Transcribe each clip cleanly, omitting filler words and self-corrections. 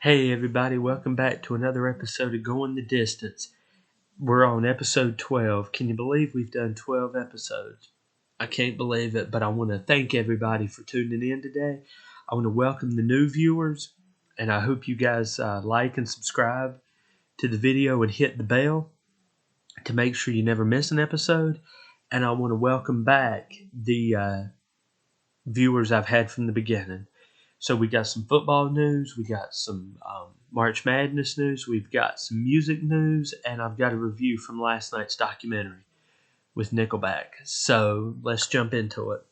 Hey everybody, welcome back to another episode of Going the Distance. We're on episode 12. Can you believe we've done 12 episodes? I can't believe it, but I want to thank everybody for tuning in today. I want to welcome the new viewers, and I hope you guys like and subscribe to the video and hit the bell to make sure you never miss an episode. And I want to welcome back the viewers I've had from the beginning. So we got some football news, we got some March Madness news, we've got some music news, and I've got a review from last night's documentary with Nickelback. So let's jump into it.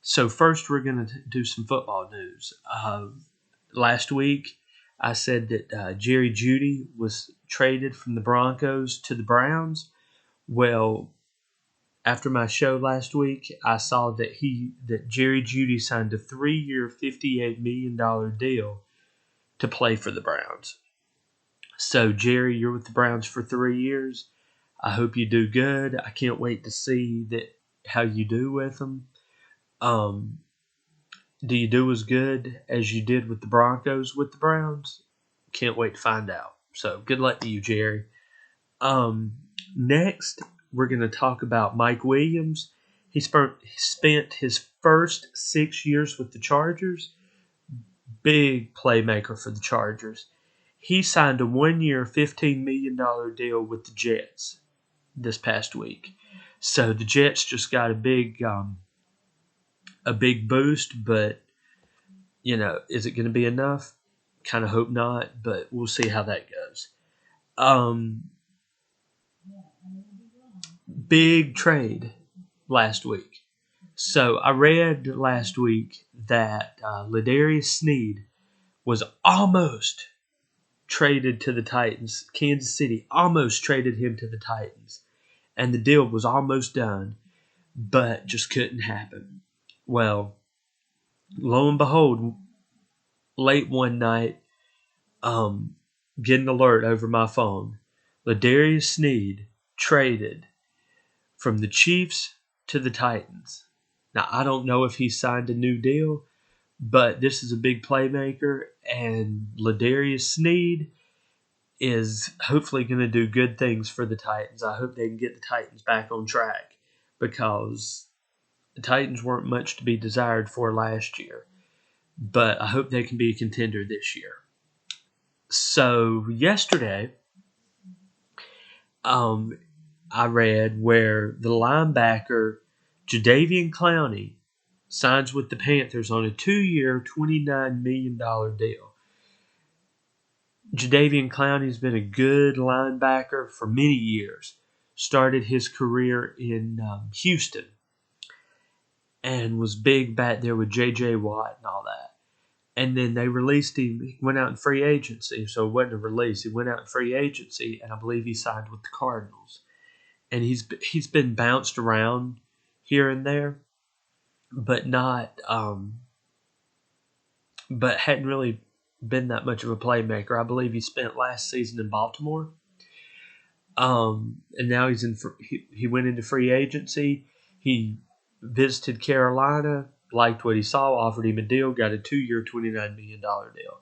So first we're going to do some football news. Last week I said that Jerry Jeudy was traded from the Broncos to the Browns. Well, after my show last week, I saw that Jerry Jeudy signed a 3-year, $58 million deal to play for the Browns. So, Jerry, you're with the Browns for 3 years. I hope you do good. I can't wait to see how you do with them. Do you do as good as you did with the Broncos with the Browns? Can't wait to find out. So, good luck to you, Jerry. Next, we're going to talk about Mike Williams. He spent his first 6 years with the Chargers. Big playmaker for the Chargers. He signed a 1-year, $15 million deal with the Jets this past week. So the Jets just got a big boost, but is it going to be enough? Kind of hope not, but we'll see how that goes. Big trade last week. So I read last week that Ladarius Sneed was almost traded to the Titans. Kansas City almost traded him to the Titans. And the deal was almost done, but just couldn't happen. Well, lo and behold, late one night, get an alert over my phone. Ladarius Sneed traded from the Chiefs to the Titans. Now, I don't know if he signed a new deal, but this is a big playmaker, and Ladarius Sneed is hopefully going to do good things for the Titans. I hope they can get the Titans back on track because the Titans weren't much to be desired for last year, but I hope they can be a contender this year. So yesterday, I read where the linebacker Jadeveon Clowney signs with the Panthers on a 2-year, $29 million deal. Jadeveon Clowney's been a good linebacker for many years. Started his career in Houston and was big back there with J.J. Watt and all that. And then they released him. He went out in free agency, so it wasn't a release. He went out in free agency, and I believe he signed with the Cardinals. And he's been bounced around here and there, but hadn't really been that much of a playmaker. I believe he spent last season in Baltimore, and now he went into free agency. He visited Carolina, liked what he saw, offered him a deal, got a 2-year, $29 million deal.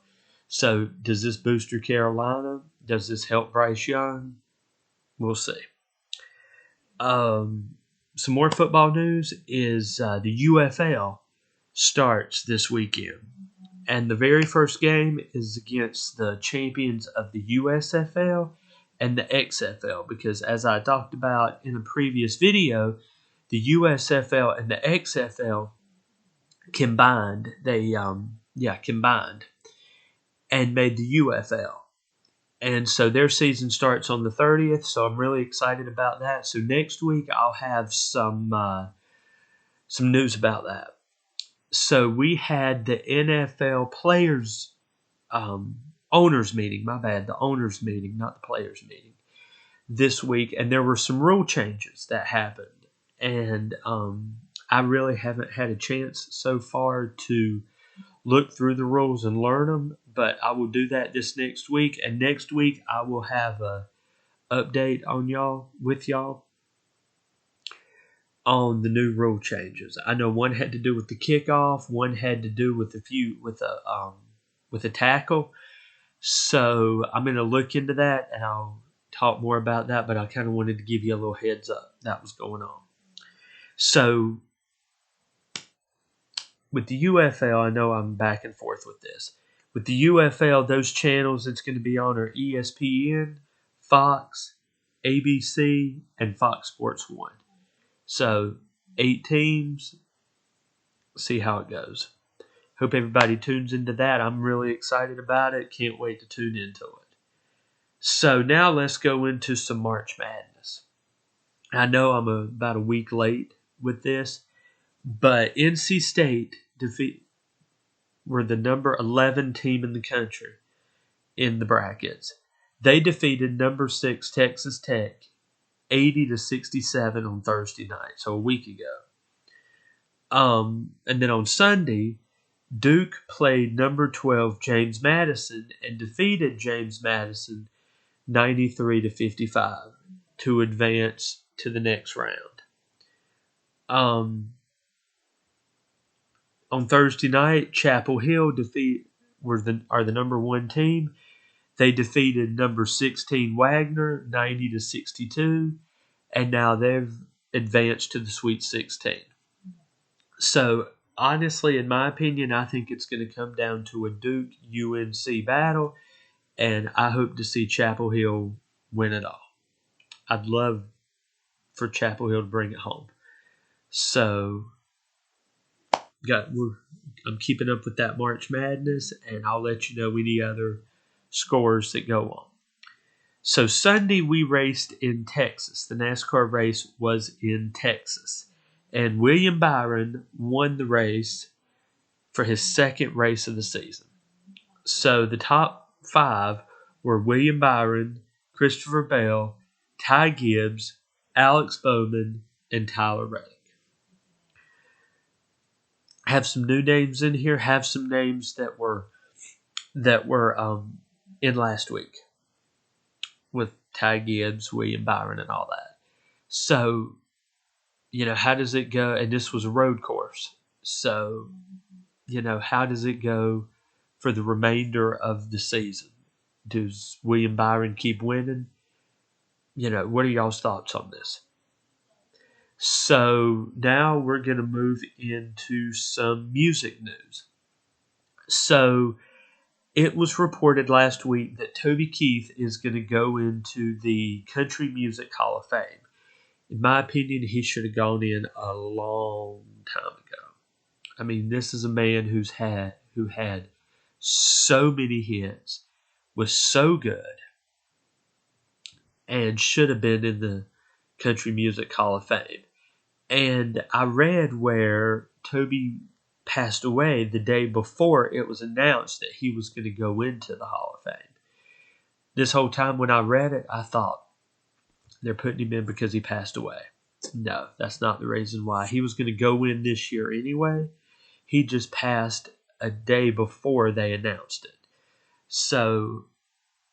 So does this boost your Carolina? Does this help Bryce Young? We'll see. Some more football news is the UFL starts this weekend. And the very first game is against the champions of the USFL and the XFL. Because as I talked about in a previous video, the USFL and the XFL combined. Combined and made the UFL. And so their season starts on the 30th, so I'm really excited about that. So next week I'll have some news about that. So we had the NFL players owners meeting. My bad, the owners meeting, not the players meeting this week, and there were some rule changes that happened, and I really haven't had a chance so far to look through the rules and learn them, but I will do that this next week, and next week I will have a update on with y'all on the new rule changes. I know one had to do with the kickoff, one had to do with a tackle. So I'm going to look into that and I'll talk more about that, but I kind of wanted to give you a little heads up that was going on. So with the UFL, I know I'm back and forth with this. With the UFL, those channels it's going to be on are ESPN, Fox, ABC, and Fox Sports 1. So 8 teams, see how it goes. Hope everybody tunes into that. I'm really excited about it. Can't wait to tune into it. So now let's go into some March Madness. I know I'm about a week late with this, but NC State were the number 11 team in the country in the brackets. They defeated number 6 Texas Tech 80-67 on Thursday night, so a week ago. And then on Sunday, Duke played number 12 James Madison and defeated James Madison 93-55 to advance to the next round. On Thursday night, Chapel Hill are the number 1 team. They defeated number 16 Wagner 90-62, and now they've advanced to the Sweet 16. So honestly, in my opinion, I think it's going to come down to a Duke UNC battle, and I hope to see Chapel Hill win it all. I'd love for Chapel Hill to bring it home. So I'm keeping up with that March Madness, and I'll let you know any other scores that go on. So Sunday we raced in Texas. The NASCAR race was in Texas. And William Byron won the race for his second race of the season. So the top 5 were William Byron, Christopher Bell, Ty Gibbs, Alex Bowman, and Tyler Reddick. Have some new names in here. Have some names that were in last week with Ty Gibbs, William Byron, and all that. So, how does it go? And this was a road course. So, how does it go for the remainder of the season? Does William Byron keep winning? What are y'all's thoughts on this? So now we're going to move into some music news. So it was reported last week that Toby Keith is going to go into the Country Music Hall of Fame. In my opinion, he should have gone in a long time ago. I mean, this is a man who had so many hits, was so good, and should have been in the Country Music Hall of Fame. And I read where Toby passed away the day before it was announced that he was going to go into the Hall of Fame. This whole time when I read it, I thought they're putting him in because he passed away. No, that's not the reason why. He was going to go in this year anyway. He just passed a day before they announced it. So,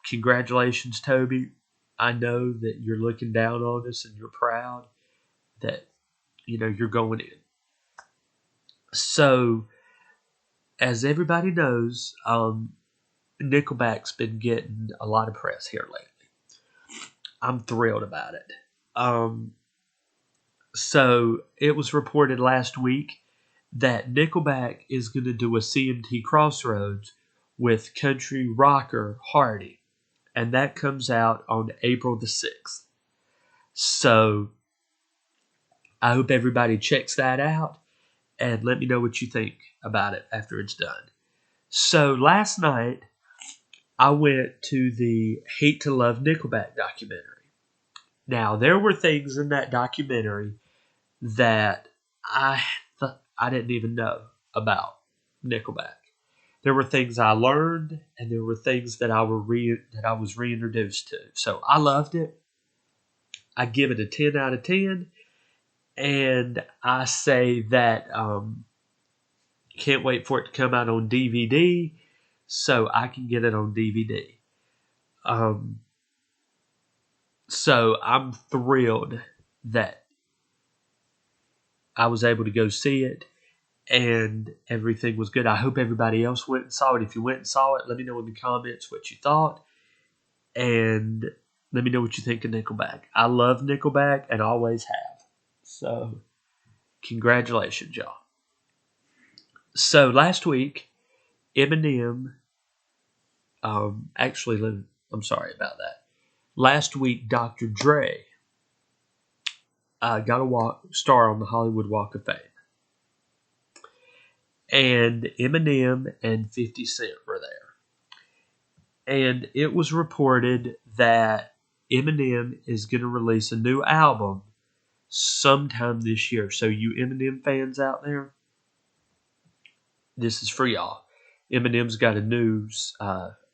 congratulations, Toby. I know that you're looking down on us and you're proud that, you're going in. So, as everybody knows, Nickelback's been getting a lot of press here lately. I'm thrilled about it. So, it was reported last week that Nickelback is going to do a CMT Crossroads with country rocker Hardy. And that comes out on April the 6th. So, I hope everybody checks that out and let me know what you think about it after it's done. So, last night, I went to the Hate to Love Nickelback documentary. Now, there were things in that documentary that I didn't even know about Nickelback. There were things I learned, and there were things that I was reintroduced to. So I loved it. I give it a 10 out of 10, and I say that can't wait for it to come out on DVD so I can get it on DVD. So I'm thrilled that I was able to go see it, and everything was good. I hope everybody else went and saw it. If you went and saw it, let me know in the comments what you thought, and let me know what you think of Nickelback. I love Nickelback and always have. So, congratulations, y'all. So, last week, Eminem, I'm sorry about that. Last week, Dr. Dre got a star on the Hollywood Walk of Fame. And Eminem and 50 Cent were there. And it was reported that Eminem is going to release a new album sometime this year. So you Eminem fans out there, this is for y'all. Eminem's got a new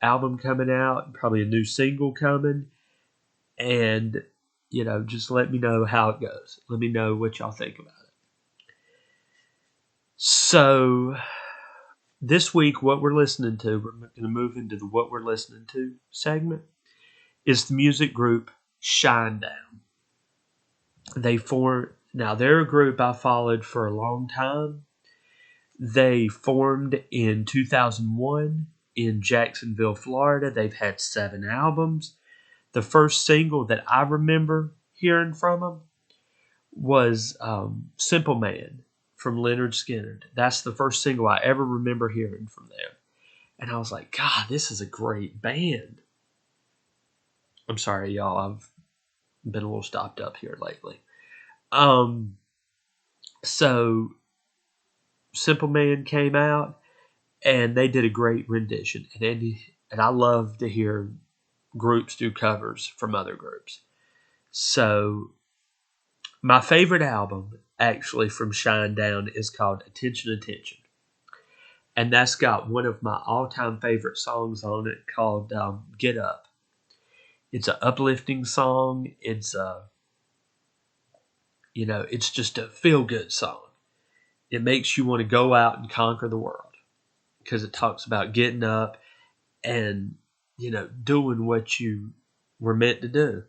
album coming out, probably a new single coming. And, just let me know how it goes. Let me know what y'all think about it. So, this week, what we're listening to, we're going to move into the What We're Listening To segment, is the music group Shinedown. Now they're a group I followed for a long time. They formed in 2001 in Jacksonville, Florida. They've had 7 albums. The first single that I remember hearing from them was Simple Man from Leonard Skinner. That's the first single I ever remember hearing from them. And I was like, God, this is a great band. I'm sorry, y'all. I've been a little stopped up here lately. So Simple Man came out, and they did a great rendition. And I love to hear groups do covers from other groups. So my favorite album, actually, from Shinedown is called Attention, Attention. And that's got one of my all-time favorite songs on it called Get Up. It's an uplifting song. It's it's just a feel-good song. It makes you want to go out and conquer the world because it talks about getting up and, doing what you were meant to do.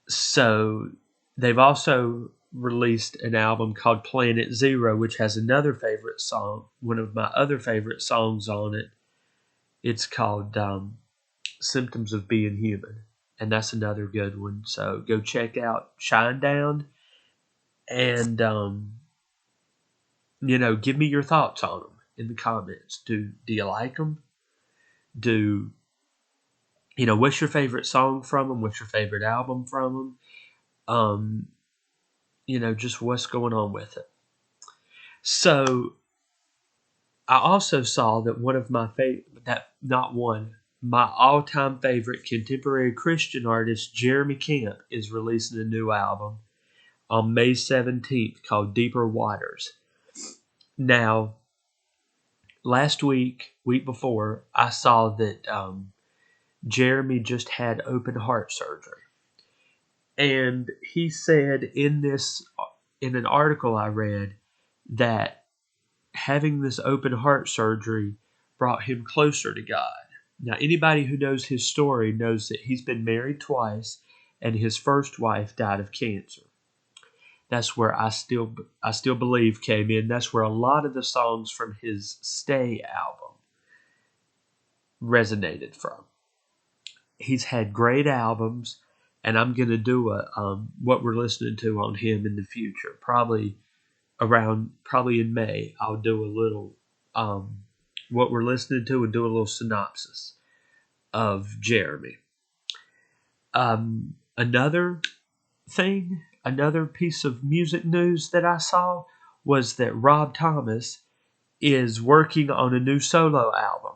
So they've also released an album called Planet Zero, which has another favorite song, one of my other favorite songs on it. It's called Symptoms of Being Human, and that's another good one. So go check out Shinedown, and give me your thoughts on them in the comments. Do you like them? What's your favorite song from them? What's your favorite album from them? Just what's going on with it. So I also saw that one of my my all-time favorite contemporary Christian artist, Jeremy Camp, is releasing a new album on May 17th called Deeper Waters. Now, last week before, I saw that Jeremy just had open heart surgery. And he said in an article I read that having this open heart surgery brought him closer to God. Now, anybody who knows his story knows that he's been married twice, and his first wife died of cancer. That's where I Still Believe came in. That's where a lot of the songs from his Stay album resonated from. He's had great albums, and I'm going to do what we're listening to on him in the future. Probably in May, I'll do a little what we're listening to and do a little synopsis of Jeremy. Another piece of music news that I saw was that Rob Thomas is working on a new solo album.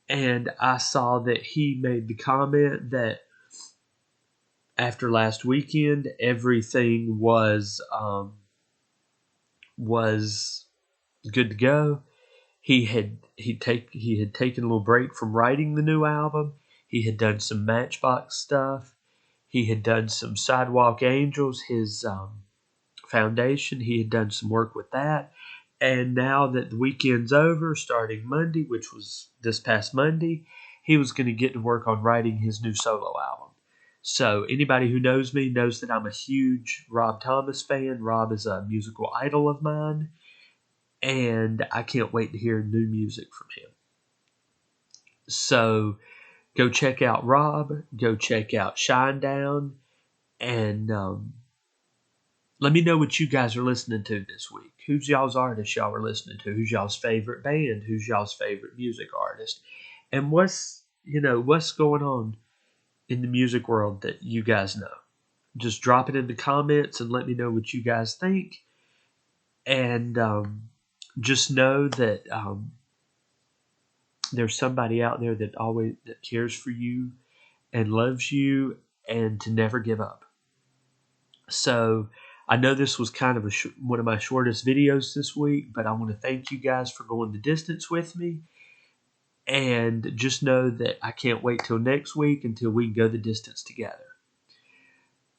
And I saw that he made the comment that after last weekend, everything was good to go. He had taken a little break from writing the new album. He had done some Matchbox stuff. He had done some Sidewalk Angels, his foundation. He had done some work with that. And now that the weekend's over, starting Monday, which was this past Monday, he was going to get to work on writing his new solo album. So anybody who knows me knows that I'm a huge Rob Thomas fan. Rob is a musical idol of mine. and I can't wait to hear new music from him. So go check out Rob, go check out Shinedown, and let me know what you guys are listening to this week. Who's y'all's artist y'all are listening to? Who's y'all's favorite band? Who's y'all's favorite music artist? And what's going on in the music world that you guys know? Just drop it in the comments and let me know what you guys think. And just know that there's somebody out there that cares for you and loves you, and to never give up. So I know this was kind of one of my shortest videos this week, but I want to thank you guys for going the distance with me. And just know that I can't wait till next week until we can go the distance together.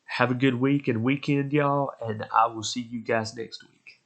Have a good week and weekend, y'all, and I will see you guys next week.